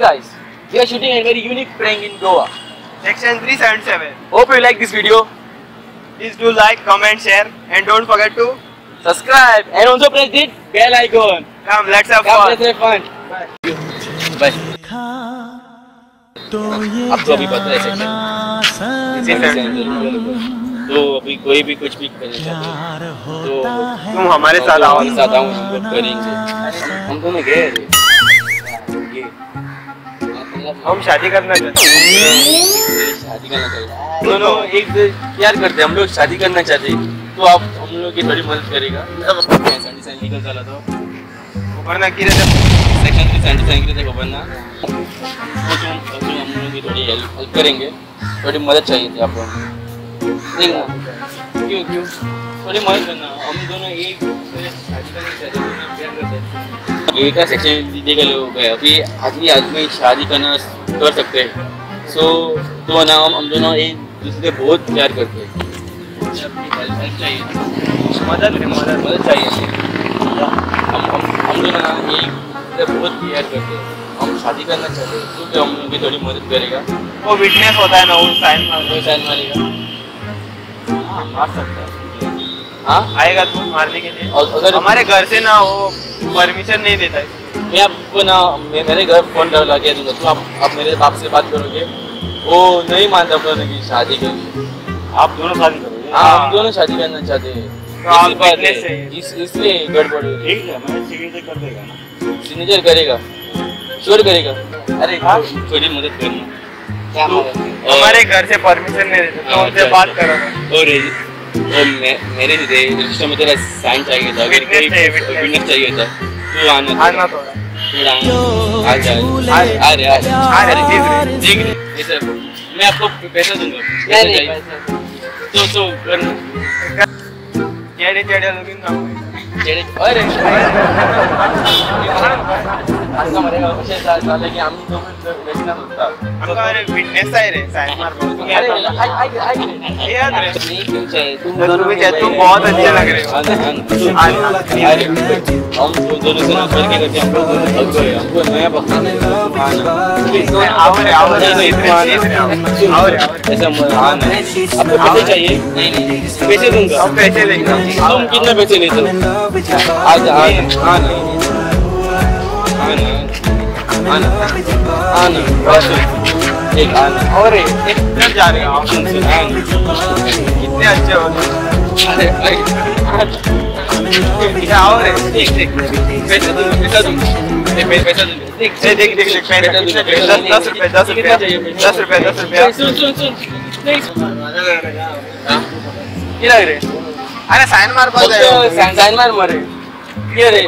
guys, we are shooting a very unique prank in Goa. Section 377. Hope you like this video. Please do like, comment, share, and don't forget to Subscribe and also press the bell icon. come. Let's have Come, fun. let's have fun. Bye. आपको अभी पता है तो अभी कोई भी कुछ भी करना चाहते तो तुम हमारे साथ आओ। हमारे साथ आओ, हम लोग करेंगे। हम दोनों गए हम शादी करना चाहते हैं। शादी करना चाहिए। दोनों एक प्यार करते हैं, हम लोग शादी करना चाहते हैं तो आप हम लोग की थोड़ी मदद करेगा। निकल चला तो वरना की रहते सेक्शन 377 को बनना तो हम लोग की थोड़ी हेल्प करेंगे। थोड़ी मदद चाहिए थी आपको, क्यों थोड़ी मदद करना। हम दोनों एक शादी करना चाहते हैं, प्यार करते हैं। एक का सेक्शन दीजिएगा लोग अभी आदमी शादी करना कर सकते हैं। सो तो ना हम दोनों एक दूसरे से बहुत प्यार करते हैं। हेल्प चाहिए, मदद चाहिए। हम दोनों एक से बहुत प्यार करते हैं। हम शादी करना चाहते हैं तो हम लोग की थोड़ी मदद करेगा। वो विटनेस होता है ना, वो साइन मारेगा। मार सकता है, हाँ आएगा तू मारने के लिए। और अगर हमारे घर से ना वो परमिशन नहीं देता है। मैं आपको ना मेरे घर फोन लगा के दूंगा तो आप मेरे बाप से बात करोगे। वो नहीं मानता करने की शादी के लिए। आप दोनों शादी करोगे? हाँ, हम दोनों शादी करना चाहते हैं। तो आप witness है। इसलिए गड़बड़ है। ठीक है, मैं सिग्नेचर कर देगा ना। सिग्नेचर करेगा, श्योर करेगा। अरे थोड़ी मदद करना। हमारे घर से परमिशन नहीं देते तो उनसे बात करो। और मेरे रजिस्टर में तेरा साइन चाहिए था, विटनेस चाहिए था। तू आना थोड़ा आ जा। मैं आपको पैसा दूंगा। तो करना चेड़े लुकिंग अरे हमारे विटनेस है रे, साइन मार याद रे। तुम बहुत अच्छे लग रहे हो। हम दोनों से करके हमको नया ऐसा आपको पैसे चाहिए? पैसे दूंगा। पैसे लेंगे। तुम कितने पैसे लेते हो? आना एक आना और एक जा रहे हो आप। कितने अच्छे हो। अरे और देख पैसा दूंगा। देख 10 रुपए 10 रुपए। सुन क्या लग रहे? अरे साइन मार साइन मारे क्या रे?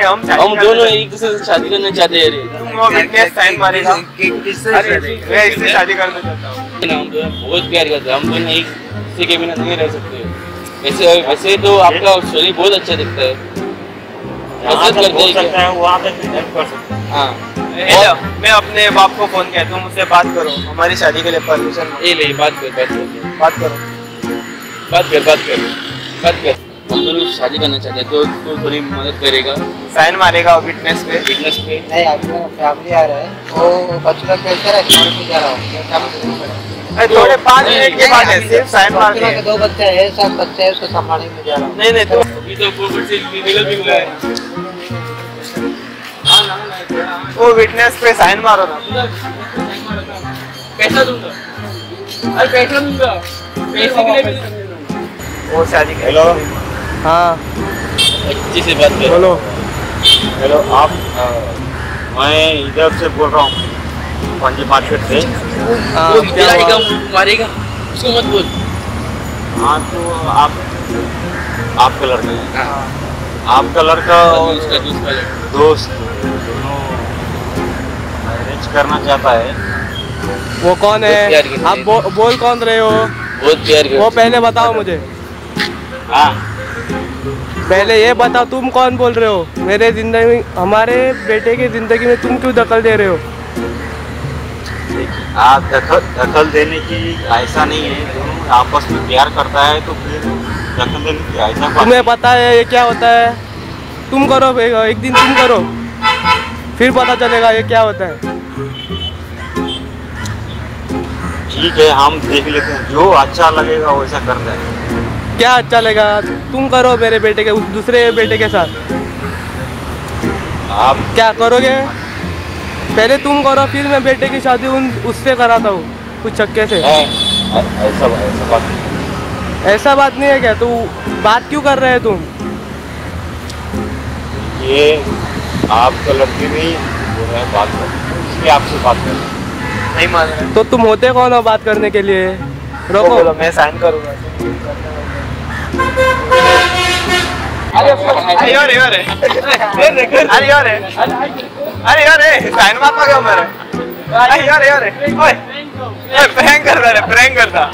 हम दोनों एक दूसरे से शादी करना चाहते हैं रे। तुम वो विटनेस साइन मारेगा। अरे मैं इससे शादी करना चाहता हूँ। हम दोनों बहुत प्यार करते हैं। हम दोनों एक दूसरे के बिना नहीं रह सकते। वैसे तो आपका शरीर बहुत अच्छा दिखता है। मदद करते हैं वहाँ तक हेल्प कर सकते हैं। हाँ मैं अपने बाप को फोन किया, तुम मुझसे बात करो हमारी शादी के लिए परमिशन। ये ले बात कर। हम दोनों शादी करना चाहते हैं तो थोड़ी मदद करेगा। साइन मारेगा विटनेस पे। नहीं, आपका फैमिली आ रहा है, वो बचपन कैसे रहा है, जा रहा हूँ थोड़े 5 मिनट के बाद सिर्फ साइन मार के। 2 बच्चे हैं, सब बच्चे हैं, उसको संभालने में जा रहा हूँ। नहीं तो अभी तो कोविड से निकल भी हुआ है। वो विटनेस पे साइन मारो ना। पैसा दूंगा। अरे पैसा दूंगा, पैसे के लिए वो शादी। हेलो, हाँ अच्छे से बात करो। हेलो आप मैं इधर से बोल रहा हूँ, पंजी मार्केट से। मारेगा उसको मत बोल। हाँ तो आपका लड़का है, आपका लड़का और उसका दोस्त दोनों मैरिज करना चाहता है। वो कौन है? आप बोल कौन रहे हो? बहुत प्यार वो पहले बताओ मुझे। हाँ पहले ये बताओ तुम कौन बोल रहे हो? मेरे जिंदगी में, हमारे बेटे की जिंदगी में तुम क्यों दखल दे रहे हो? आप दखल देने की ऐसा नहीं है, दोनों आपस में प्यार करता है तो फिर दखल देने की ऐसा। तुम्हें पता है ये क्या होता है? तुम करो, एक दिन तुम करो। फिर पता चलेगा ये क्या होता है। ठीक है, हम देख लेते हैं, जो अच्छा लगेगा वैसा करते हैं। क्या अच्छा लगेगा? तुम करो मेरे बेटे के उस दूसरे बेटे के साथ। आप क्या करोगे? पहले तुम करो, फिर मैं बेटे की शादी उससे कराता हूँ कुछ चक्के से। ऐसा बात नहीं। ऐसा बात नहीं है क्या? तू बात क्यों कर रहे हैं तुम? ये आपका लड़की नहीं वो है बात कर, इसलिए आपसे बात कर। नहीं मान रहे तो तुम होते कौन हो बात करने के लिए? तो रोको। बोलो, मैं साइन करूंगा। अरे अरे अरे अरे अरे अरे अरे साइन मार पा गया मेरे। अरे अरे अरे ओए प्रैंक कर रहा है, प्रैंक करता।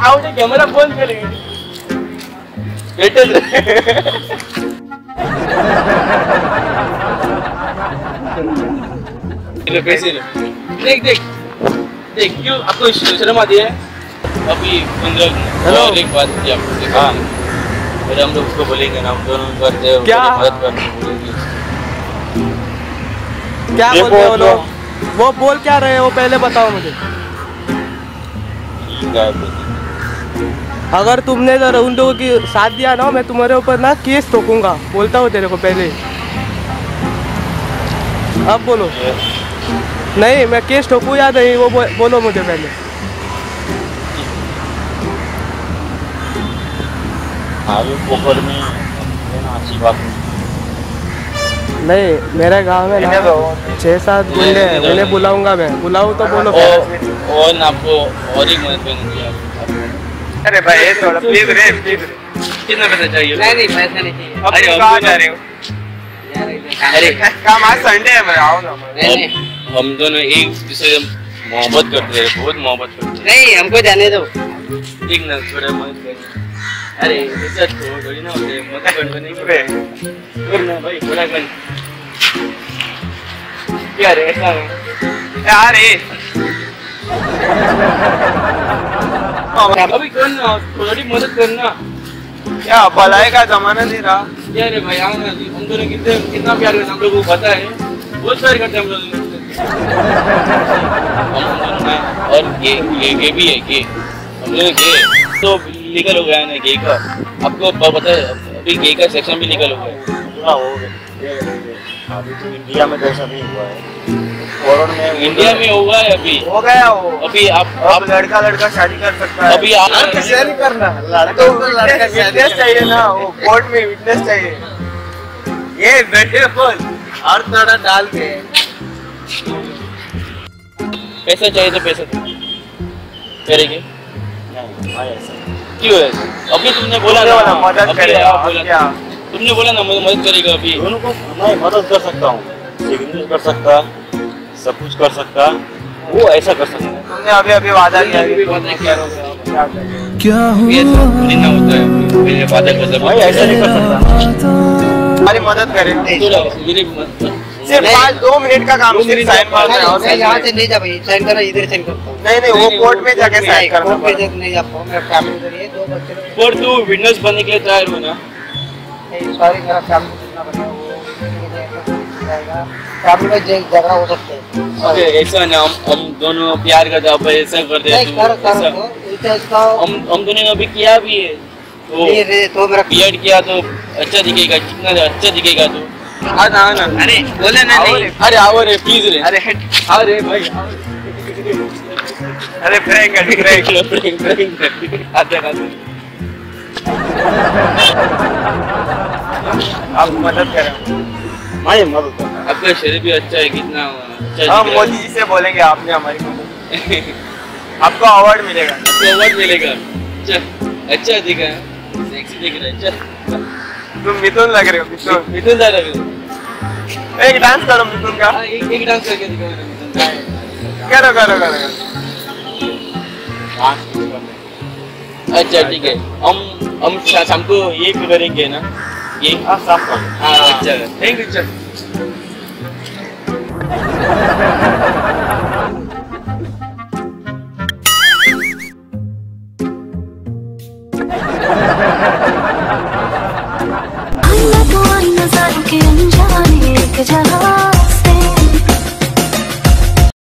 आओ जे कैमरा बंद करेंगे पैसे देख देख देख क्यों आपको शर्म आती है? अभी 15 और एक बात थी आपसे। हाँ, फिर हम लोग उसको बोलेंगे ना, हम दोनों करते हैं क्या? मदद करने बोलेंगे। क्या बोल रहे हो लोग? वो बोल क्या रहे हो पहले बताओ मुझे। ठीक है, अगर तुमने जरा उन लोगों की साथ दिया ना, मैं तुम्हारे ऊपर ना केस ठोकूंगा, बोलता हूँ तेरे को पहले। अब बोलो। नहीं, मैं केस ठोकूँ या नहीं वो बोलो मुझे पहले। आगे पोखर में अच्छी बात नहीं, मेरे गांव में ना 6-7 गुंडे हैं, उन्हें बुलाऊंगा मैं। बुलाऊँ तो बोलो। और ना आपको और एक मदद करनी है। अरे भाई ये थोड़ा प्लीज रे, प्लीज। कितना पैसा चाहिए? नहीं पैसा नहीं चाहिए। अब अरे, तुम हम कहाँ दोनों- जा रहे हो? अरे काम आज संडे है, मैं आओ ना। नहीं हम दोनों एक दूसरे से मोहब्बत करते हैं, बहुत मोहब्बत करते हैं। नहीं, हमको जाने दो। एक ना थोड़ा मदद कर। अरे ऐसा थोड़ी ना होते, मदद करने नहीं करना भाई, थोड़ा कर। क्या रे ऐसा है? यार ये अभी करना, थोड़ी मदद करना। क्या भलाई का जमाना नहीं रहा। क्या रे भाई, आओ ना, हम दोनों कितना प्यार करते हैं, हम लोगों को पता है, बहुत प्यार करते हैं हम लोग। हम दोनों ना, और ये भी है कि हम लोग गे तो लीगल हो गया है ना गे का। आपको पता है अभी गे का सेक्शन भी लीगल हो गया है। अभी तो इंडिया में तो ऐसा नहीं हुआ है, फॉरेन में इंडिया में हुआ है अभी। हो गया वो। अभी आप अब लड़का लड़का शादी कर सकता है। अभी आप कैसे नहीं करना? लड़का विटनेस चाहिए ना, वो कोर्ट में विटनेस चाहिए। ये बैठे बोल और थोड़ा डाल के। पैसा चाहिए तो पैसा दो। करेंगे क्यों है? अभी तुमने बोला ना मदद अभी करेगा, आप बोला क्या? तुमने बोला ना मदद करेगा अभी। दोनों को मैं मदद कर सकता हूँ, सिग्नेचर कर सकता, सब कुछ कर सकता, वो ऐसा कर सकता है। तुमने अभी अभी वादा किया अभी वादा किया क्या ये हुआ थोड़ी ना होता है, पहले वादा कर भाई ऐसा नहीं कर सकता। हमारी मदद करे। मेरी सिर्फ 2 मिनट का काम, सिर्फ साइन मारना है और मैं यहाँ से नहीं जा भाई, साइन करो, इधर साइन करता हूँ। नहीं वो कोर्ट में जाके साइन करना कोर्ट पे पड़ेगा। जब नहीं जा पाऊँ, मेरा फैमिली उधर ही है, 2 बच्चे लोग। पर तू विटनेस बनने के लिए तैयार हो ना? नहीं, सॉरी, मेरा फैमिली कितना बड़ा है, वो जाएगा। फैमिली में झगड़ा हो सकता है। अरे ऐसा ना, हम दोनों प्यार करते हैं, अब ऐसा करते हैं नहीं, कर ऐसा। तो इतना इसका हम दोनों ने अभी किया भी है, तो नहीं रे, तो मेरा बीएड किया तो अच्छा दिखेगा, कितना अच्छा दिखेगा तो। आना आना, अरे बोले ना नहीं। अरे आओ रे प्लीज रे, अरे हट। आओ रे भाई। अरे प्रैंक कर, प्रैंक। आप मदद करें। मैं मदद करना। आपका शरीर भी अच्छा है, कितना अच्छा हम दिख रहा मोदी जी से बोलेंगे आपने हमारी मदद, आपको अवार्ड मिलेगा। है। अवार्ड मिलेगा। चल अच्छा दिखा है, सेक्सी दिख रहा है। चल तुम मिथुन लग रहे हो, मिथुन। मिथुन दा लग रहा है। एक डांस करो मिथुन का। हाँ, एक डांस करके दिखाओ ना मिथुन दा। करो। अच्छा ठीक है, हम शाम को ये करेंगे ना, ये हाँ, शाम को। हाँ अच्छा, थैंक यू। चल